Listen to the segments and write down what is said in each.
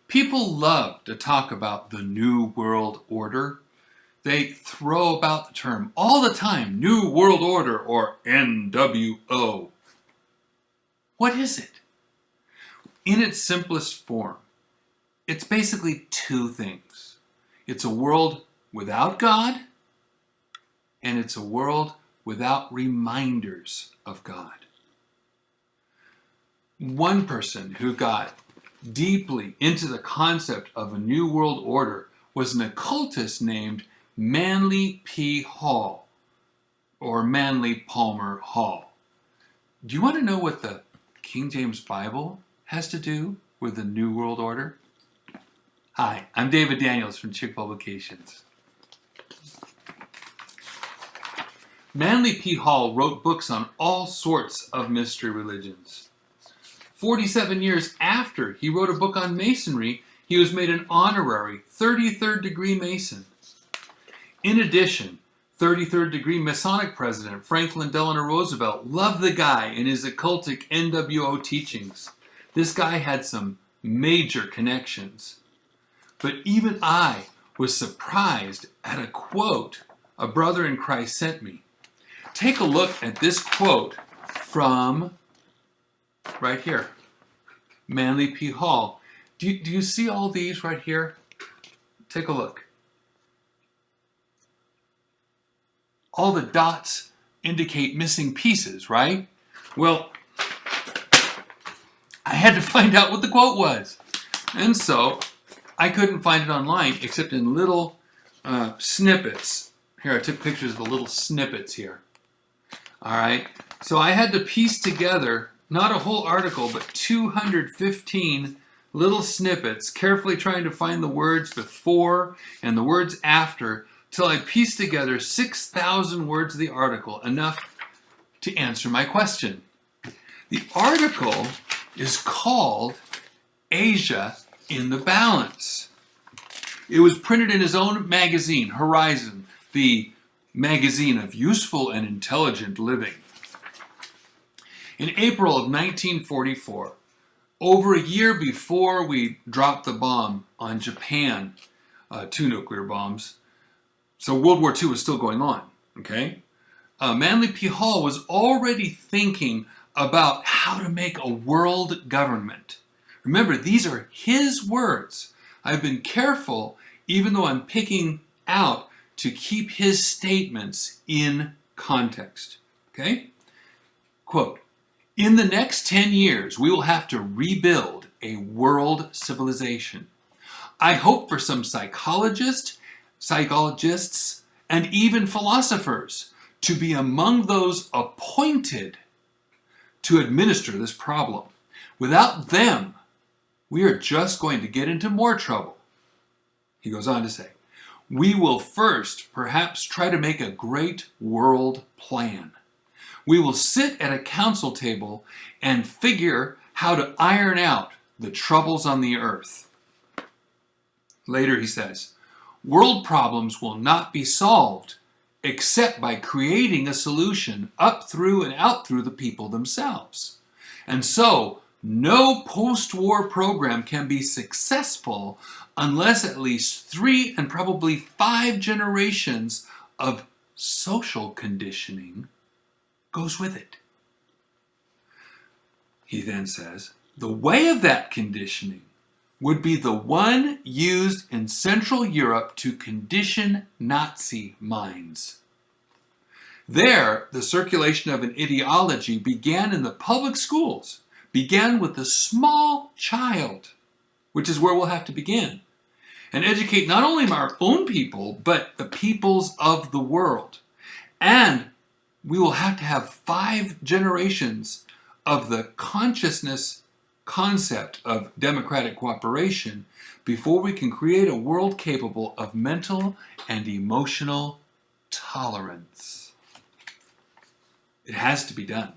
People love to talk about the New World Order. They throw about the term all the time, New World Order or NWO. What is it? In its simplest form, it's basically two things. It's a world without God, and it's a world without reminders of God. One person who got deeply into the concept of a new world order was an occultist named Manly P. Hall, or Manly Palmer Hall. Do you want to know what the King James Bible has to do with the New World Order? Hi, I'm David Daniels from Chick Publications. Manly P. Hall wrote books on all sorts of mystery religions. 47 years after he wrote a book on Masonry, he was made an honorary 33rd degree Mason. In addition, 33rd degree Masonic President Franklin Delano Roosevelt loved the guy and his occultic NWO teachings. This guy had some major connections. But even I was surprised at a quote a brother in Christ sent me. Take a look at this quote from right here, Manly P. Hall. Do you see all these right here? Take a look. All the dots indicate missing pieces, right? Well, I had to find out what the quote was. And so I couldn't find it online except in little snippets. Here, I took pictures of the little snippets here. All right, so I had to piece together not a whole article, but 215 little snippets, carefully trying to find the words before and the words after, till I pieced together 6,000 words of the article, enough to answer my question. The article is called Asia in the Balance. It was printed in his own magazine, Horizon, the magazine of useful and intelligent living. In April of 1944, over a year before we dropped the bomb on Japan, 2 nuclear bombs, so World War II was still going on, okay? Manly P. Hall was already thinking about how to make a world government. Remember, these are his words. I've been careful, even though I'm picking out, to keep his statements in context. Okay? Quote, "In the next 10 years, we will have to rebuild a world civilization. I hope for some psychologists, and even philosophers to be among those appointed to administer this problem. Without them, we are just going to get into more trouble." He goes on to say, "We will first perhaps try to make a great world plan. We will sit at a council table and figure how to iron out the troubles on the earth." Later he says, "World problems will not be solved except by creating a solution up through and out through the people themselves. And so, no post-war program can be successful unless at least 3 and probably 5 generations of social conditioning goes with it." He then says, "The way of that conditioning would be the one used in Central Europe to condition Nazi minds. There, the circulation of an ideology began in the public schools, began with the small child, which is where we'll have to begin, and educate not only our own people, but the peoples of the world. And we will have to have 5 generations of the consciousness concept of democratic cooperation before we can create a world capable of mental and emotional tolerance." It has to be done.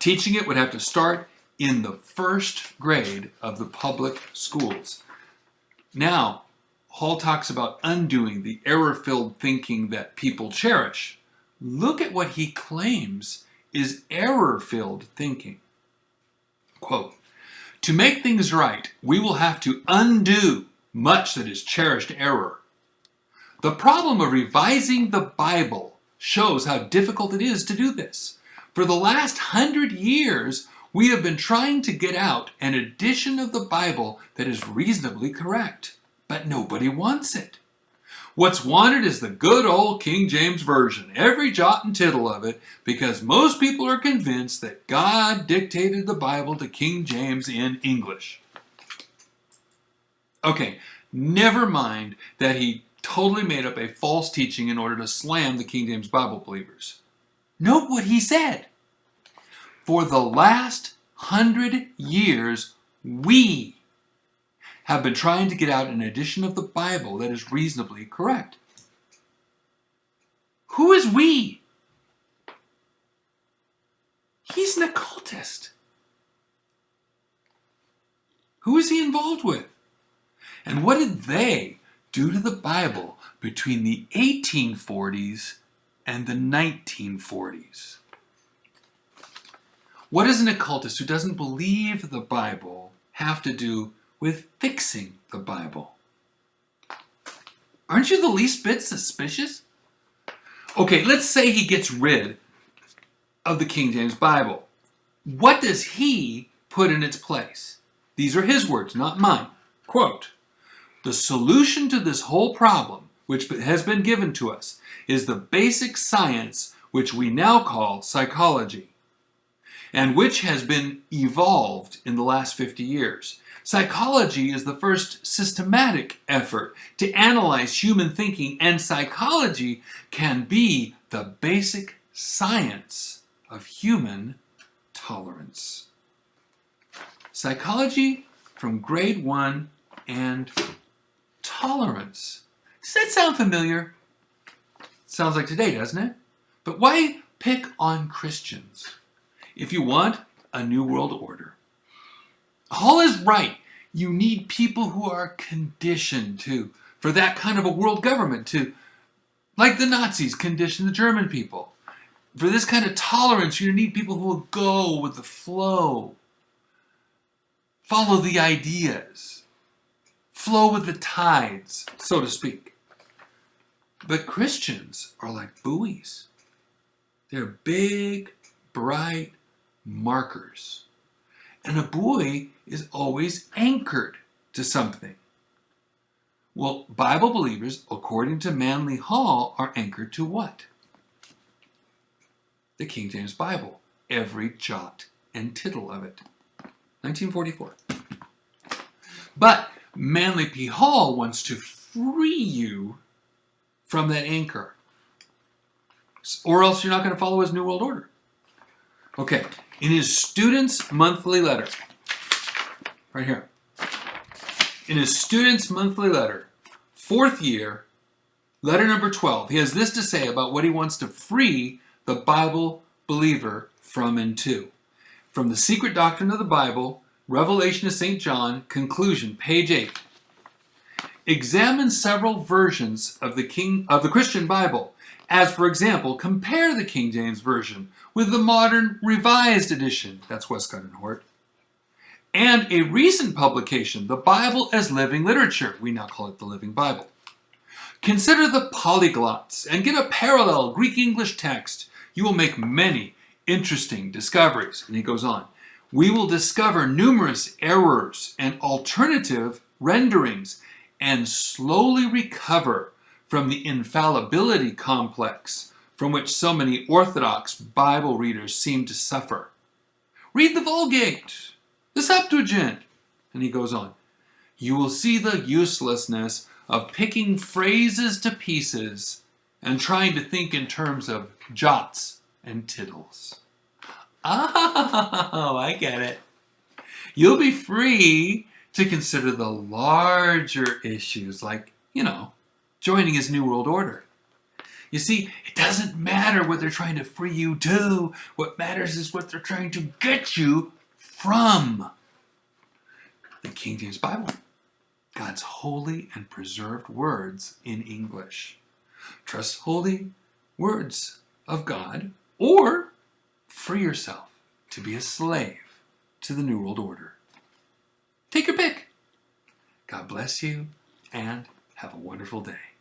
Teaching it would have to start in the 1st grade of the public schools. Now, Hall talks about undoing the error-filled thinking that people cherish. Look at what he claims is error-filled thinking. Quote, To make things right, we will have to undo much that is cherished error. The problem of revising the Bible shows how difficult it is to do this. For the last 100 years, we have been trying to get out an edition of the Bible that is reasonably correct, but nobody wants it. What's wanted is the good old King James Version, every jot and tittle of it, because most people are convinced that God dictated the Bible to King James in English. Okay, never mind that he totally made up a false teaching in order to slam the King James Bible believers. Note what he said. For the last 100 years, we have been trying to get out an edition of the Bible that is reasonably correct. Who is we? He's an occultist. Who is he involved with? And what did they do to the Bible between the 1840s and the 1940s? What does an occultist who doesn't believe the Bible have to do with fixing the Bible? Aren't you the least bit suspicious? Okay, let's say he gets rid of the King James Bible. What does he put in its place? These are his words, not mine. Quote, "The solution to this whole problem, which has been given to us, is the basic science which we now call psychology, and which has been evolved in the last 50 years. Psychology is the first systematic effort to analyze human thinking, and psychology can be the basic science of human tolerance." Psychology from grade 1 and tolerance. Does that sound familiar? Sounds like today, doesn't it? But why pick on Christians if you want a new world order? Hall is right. You need people who are conditioned for that kind of a world government like the Nazis conditioned the German people. For this kind of tolerance, you need people who will go with the flow, follow the ideas, flow with the tides, so to speak. But Christians are like buoys. They're big, bright markers. And a buoy is always anchored to something. Well, Bible believers, according to Manly Hall, are anchored to what? The King James Bible. Every jot and tittle of it. 1944. But Manly P. Hall wants to free you from that anchor, or else you're not going to follow his New World Order. Okay, in his Students' Monthly Letter, right here, in his Students' Monthly Letter, 4th year, letter number 12, he has this to say about what he wants to free the Bible believer from and to. From the Secret Doctrine of the Bible, Revelation of St. John, conclusion, page 8. Examine several versions of the Christian Bible, as, for example, compare the King James Version with the modern Revised Edition, that's Westcott and Hort, and a recent publication, The Bible as Living Literature, we now call it the Living Bible. Consider the polyglots and get a parallel Greek-English text. You will make many interesting discoveries. And he goes on. We will discover numerous errors and alternative renderings and slowly recover from the infallibility complex from which so many Orthodox Bible readers seem to suffer. Read the Vulgate, the Septuagint. And he goes on. You will see the uselessness of picking phrases to pieces and trying to think in terms of jots and tittles. Oh, I get it. You'll be free to consider the larger issues like, joining his New World Order. You see, it doesn't matter what they're trying to free you to. What matters is what they're trying to get you from. The King James Bible. God's holy and preserved words in English. Trust holy words of God, or free yourself to be a slave to the New World Order. Take your pick. God bless you and have a wonderful day.